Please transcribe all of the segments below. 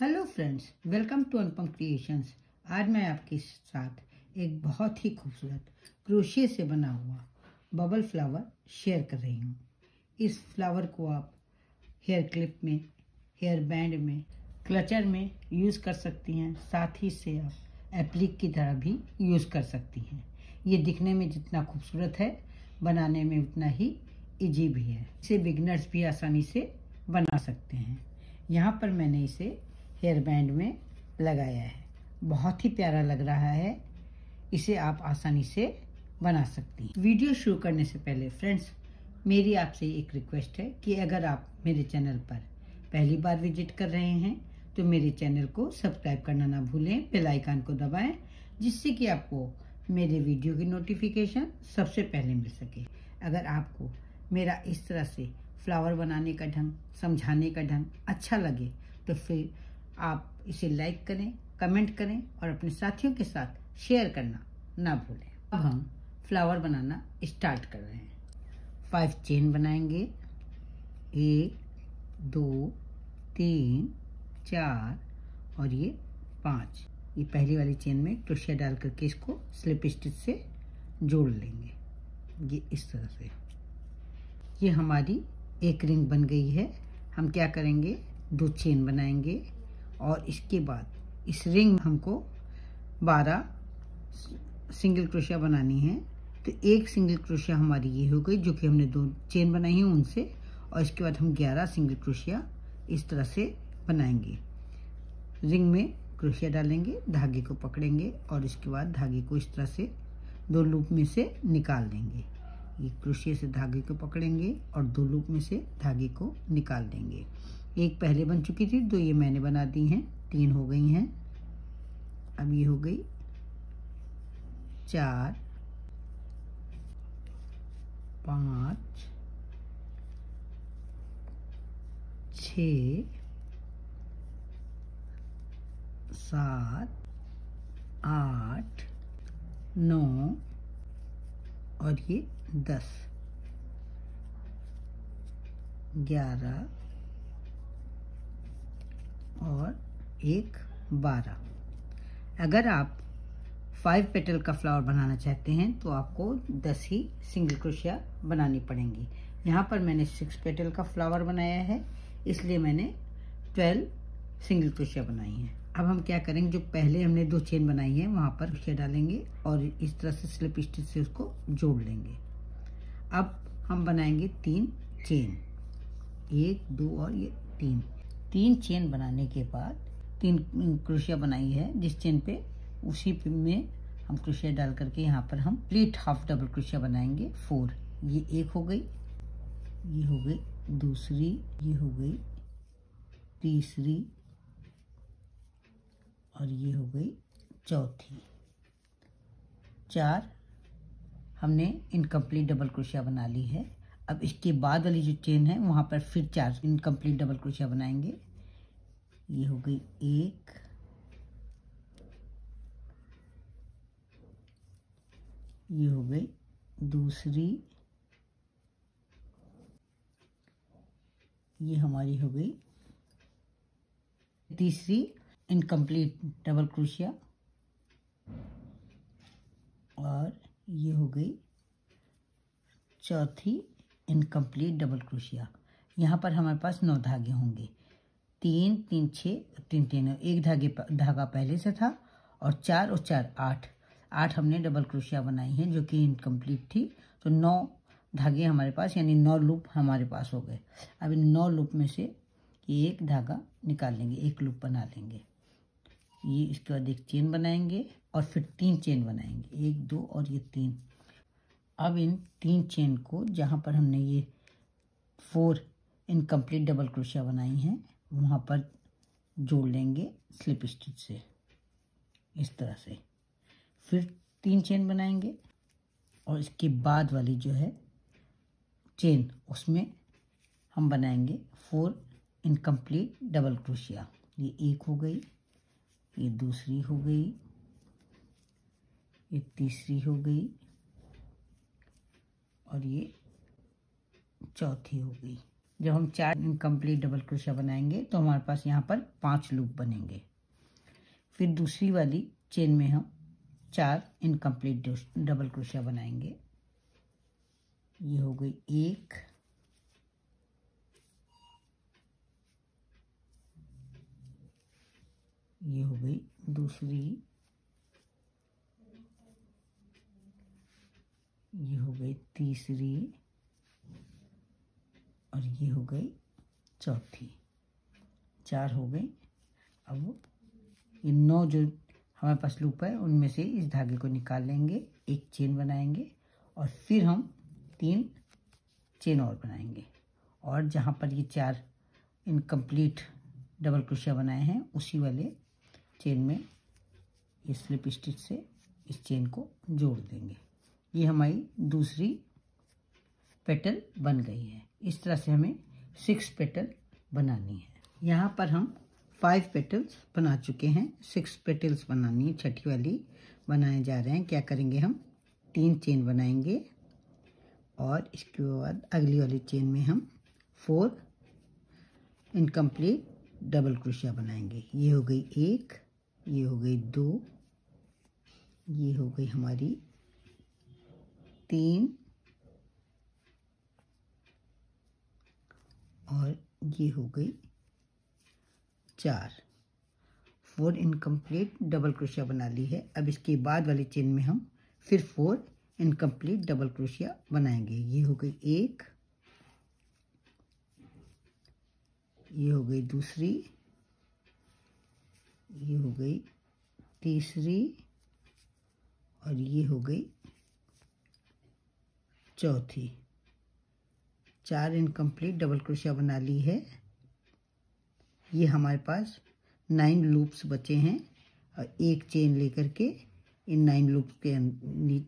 Hello friends, welcome to Anupam creations. आज मैं आपके साथ एक बहुत ही खूबसूरत क्रोशिया से बना हुआ बबल फ्लावर शेयर कर रही हूँ। इस फ्लावर को आप हेयर क्लिप में, हेयर बैंड में, क्लचर में यूज़ कर सकती हैं। साथ ही से आप एप्लिक की तरह भी यूज़ कर सकती हैं। ये दिखने में जितना खूबसूरत है, बनाने में उतना ही इजी भी है। इसे बिगिनर्स भी आसानी से बना सकते हैं। यहाँ पर मैंने इसे हेयर बैंड में लगाया है। बहुत ही प्यारा लग रहा है। इसे आप आसानी से बना सकती हैं। वीडियो शुरू करने से पहले फ्रेंड्स, मेरी आपसे एक रिक्वेस्ट है कि अगर आप मेरे चैनल पर पहली बार विजिट कर रहे हैं तो मेरे चैनल को सब्सक्राइब करना ना भूलें। बेल आइकन को दबाएं, जिससे कि आपको मेरे वीडियो की नोटिफिकेशन सबसे पहले मिल सके। अगर आपको मेरा इस तरह से फ्लावर बनाने का ढंग, समझाने का ढंग अच्छा लगे तो फिर आप इसे लाइक करें, कमेंट करें और अपने साथियों के साथ शेयर करना ना भूलें। अब हम फ्लावर बनाना स्टार्ट कर रहे हैं। 5 चेन बनाएंगे। 1 2 3 4 और ये 5। ये पहली वाली चेन में क्रोशिया डाल करके इसको स्लिप स्टिच से जोड़ लेंगे। ये इस तरह से ये हमारी एक रिंग बन गई है। हम क्या करेंगे, 2 चेन बनाएंगे और इसके बाद इस रिंग हमको 12 सिंगल क्रोशिया बनानी है। तो एक सिंगल क्रोशिया हमारी ये हो गई, जो कि हमने 2 चेन बनाई हैं उनसे। और इसके बाद हम 11 सिंगल क्रोशिया इस तरह से बनाएंगे। रिंग में क्रोशिया डालेंगे, धागे को पकड़ेंगे और इसके बाद धागे को इस तरह से 2 लूप में से निकाल देंगे। ये क्रोशिया से धागे को पकड़ेंगे और 2 लूप में से धागे को निकाल देंगे। एक पहले बन चुकी थी, 2 ये मैंने बना दी हैं, 3 हो गई हैं। अब ये हो गई 4 5 6 7 8 9 और ये 10 11 और एक 12। अगर आप 5 पेटल का फ्लावर बनाना चाहते हैं तो आपको 10 ही सिंगल क्रोशिया बनानी पड़ेंगी। यहाँ पर मैंने 6 पेटल का फ्लावर बनाया है, इसलिए मैंने 12 सिंगल क्रोशिया बनाई हैं। अब हम क्या करेंगे, जो पहले हमने 2 चेन बनाई है वहाँ पर क्रोशिया डालेंगे और इस तरह से स्लिप स्टिच से उसको जोड़ लेंगे। अब हम बनाएंगे 3 चेन, 1 2 और ये 3 चेन बनाने के बाद 3 क्रोशिया बनाई है जिस चेन पे, उसी में हम क्रोशिया डाल करके यहाँ पर हम प्लीट हाफ डबल क्रोशिया बनाएंगे 4। ये एक हो गई, ये हो गई दूसरी, ये हो गई तीसरी और ये हो गई चौथी। 4 हमने इनकम्प्लीट डबल क्रोशिया बना ली है। अब इसके बाद वाली जो चेन है वहाँ पर फिर 4 इनकम्प्लीट डबल क्रोशिया बनाएंगे। ये हो गई 1, ये हो गई दूसरी, ये हमारी हो गई तीसरी इनकम्प्लीट डबल क्रोशिया और ये हो गई चौथी इनकम्प्लीट डबल क्रोशिया। यहाँ पर हमारे पास 9 धागे होंगे। 3 3 6 3 3, एक धागा पहले से था और 4 और 4 8 हमने डबल क्रोशिया बनाई हैं जो कि इनकम्प्लीट थी। तो 9 धागे हमारे पास, यानी 9 लूप हमारे पास हो गए। अब इन 9 लूप में से एक धागा निकाल लेंगे, एक लूप बना लेंगे। ये इसके बाद एक चेन बनाएंगे और फिर 3 चेन बनाएंगे, 1 2 और ये 3। अब इन 3 चेन को जहाँ पर हमने ये 4 इनकम्प्लीट डबल क्रोशिया बनाई हैं वहाँ पर जोड़ लेंगे स्लिप स्टिच से इस तरह से। फिर 3 चेन बनाएंगे और इसके बाद वाली जो है चेन, उसमें हम बनाएंगे 4 इनकम्प्लीट डबल क्रोशिया। ये एक हो गई, ये दूसरी हो गई, ये तीसरी हो गई और ये चौथी हो गई। जब हम 4 इनकम्प्लीट डबल क्रोशिया बनाएंगे तो हमारे पास यहाँ पर 5 लूप बनेंगे। फिर दूसरी वाली चेन में हम 4 इनकम्प्लीट डबल क्रोशिया बनाएंगे। ये हो गई एक, ये हो गई दूसरी, ये हो गई तीसरी और ये हो गई चौथी। 4 हो गई। अब ये 9 जो हमारे पास लूप है उनमें से इस धागे को निकाल लेंगे, एक चेन बनाएंगे और फिर हम 3 चेन और बनाएंगे। और जहाँ पर ये 4 इनकम्प्लीट डबल क्रोशिया बनाए हैं उसी वाले चेन में ये स्लिप स्टिच से इस चेन को जोड़ देंगे। ये हमारी दूसरी पेटल बन गई है। इस तरह से हमें 6 पेटल बनानी है। यहाँ पर हम 5 पेटल्स बना चुके हैं, 6 पेटल्स बनानी है, छठी वाली बनाए जा रहे हैं। क्या करेंगे, हम 3 चेन बनाएंगे और इसके बाद अगली वाली चेन में हम 4 इनकम्प्लीट डबल क्रोशिया बनाएंगे। ये हो गई 1, ये हो गई 2, ये हो गई हमारी 3 और ये हो गई 4। 4 इनकम्प्लीट डबल क्रोशिया बना ली है। अब इसके बाद वाली चेन में हम फिर 4 इनकम्प्लीट डबल क्रोशिया बनाएंगे। ये हो गई 1, ये हो गई दूसरी, ये हो गई तीसरी और ये हो गई चौथी। 4 इनकम्प्लीट डबल क्रोशिया बना ली है। ये हमारे पास 9 लूप्स बचे हैं और एक चेन लेकर के इन 9 लूप्स के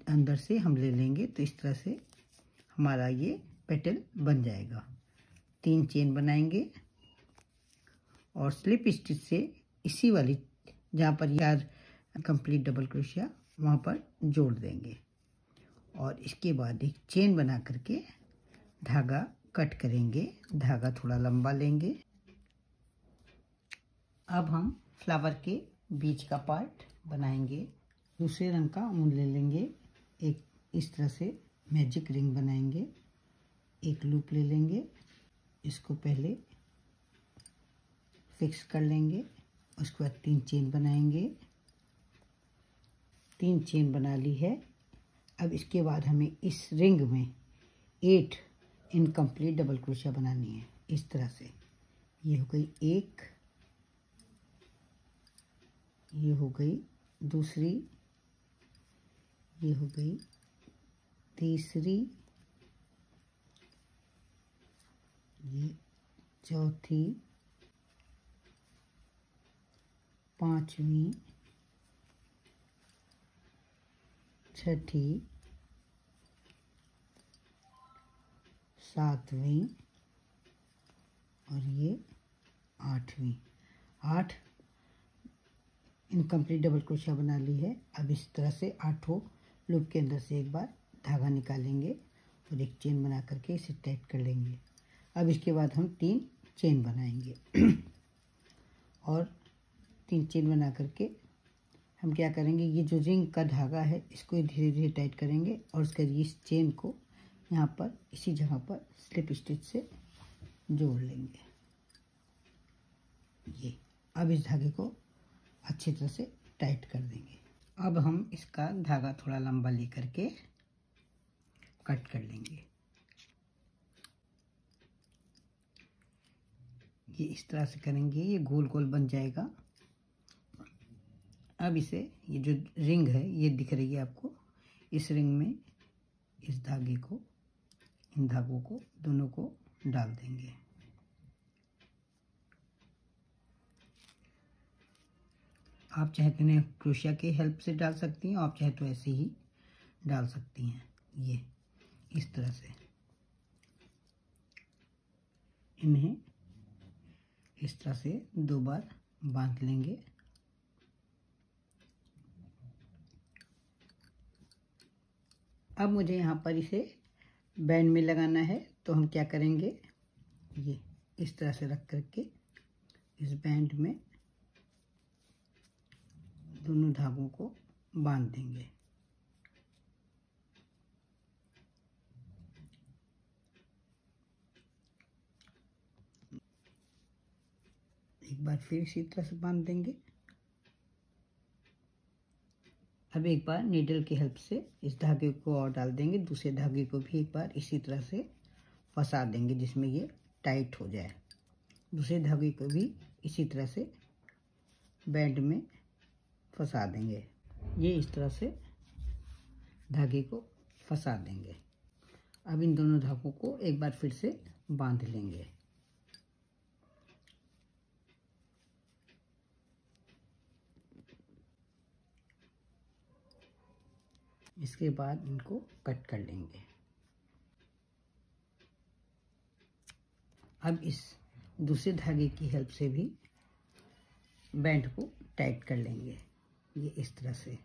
अंदर से हम ले लेंगे तो इस तरह से हमारा ये पेटल बन जाएगा। 3 चेन बनाएंगे और स्लिप स्टिच से इसी वाली जहाँ पर यार कंप्लीट डबल क्रोशिया वहाँ पर जोड़ देंगे और इसके बाद एक चेन बना करके धागा कट करेंगे। धागा थोड़ा लंबा लेंगे। अब हम फ्लावर के बीच का पार्ट बनाएंगे। दूसरे रंग का ऊन ले लेंगे, एक इस तरह से मैजिक रिंग बनाएंगे। एक लूप ले लेंगे, इसको पहले फिक्स कर लेंगे, उसके बाद 3 चेन बनाएंगे। 3 चेन बना ली है। अब इसके बाद हमें इस रिंग में 8 इनकम्प्लीट डबल क्रोशिया बनानी है। इस तरह से ये हो गई 1, ये हो गई दूसरी, ये हो गई तीसरी, ये चौथी, 5वीं, 6ठी, 7वीं और ये 8वीं। 8 इनकम्प्लीट डबल क्रोशिया बना ली है। अब इस तरह से 8 लूप के अंदर से एक बार धागा निकालेंगे और एक चेन बना करके इसे टाइट कर लेंगे। अब इसके बाद हम 3 चेन बनाएंगे और 3 चेन बना करके हम क्या करेंगे, ये जो रिंग का धागा है इसको धीरे धीरे टाइट करेंगे और उसके इस चेन को यहाँ पर इसी जगह पर स्लिप स्टिच से जोड़ लेंगे। ये अब इस धागे को अच्छी तरह से टाइट कर देंगे। अब हम इसका धागा थोड़ा लंबा लेकर के कट कर लेंगे। ये इस तरह से करेंगे, ये गोल गोल बन जाएगा। अब इसे ये जो रिंग है ये दिख रही है आपको, इस रिंग में इस धागे को, इन धागों को दोनों को डाल देंगे। आप चाहे तो इन्हें क्रोशिया के हेल्प से डाल सकती हैं, आप चाहे तो ऐसे ही डाल सकती हैं। ये इस तरह से इन्हें इस तरह से 2 बार बांध लेंगे। अब मुझे यहाँ पर इसे बैंड में लगाना है तो हम क्या करेंगे, ये इस तरह से रख करके इस बैंड में दोनों धागों को बांध देंगे। एक बार फिर इसी तरह से बांध देंगे। अब एक बार नीडल की हेल्प से इस धागे को और डाल देंगे, दूसरे धागे को भी एक बार इसी तरह से फंसा देंगे जिसमें ये टाइट हो जाए। दूसरे धागे को भी इसी तरह से बैंड में फंसा देंगे। ये इस तरह से धागे को फंसा देंगे। अब इन दोनों धागों को एक बार फिर से बांध लेंगे। इसके बाद इनको कट कर लेंगे। अब इस दूसरे धागे की हेल्प से भी बैंड को टाइट कर लेंगे, ये इस तरह से।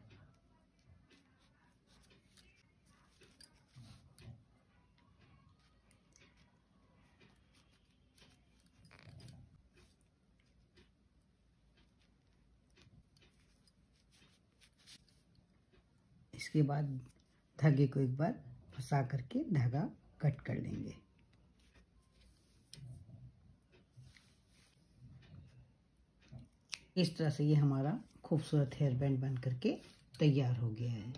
इसके बाद धागे को एक बार फंसा करके धागा कट कर लेंगे। इस तरह से ये हमारा खूबसूरत हेयर बैंड बन करके तैयार हो गया है।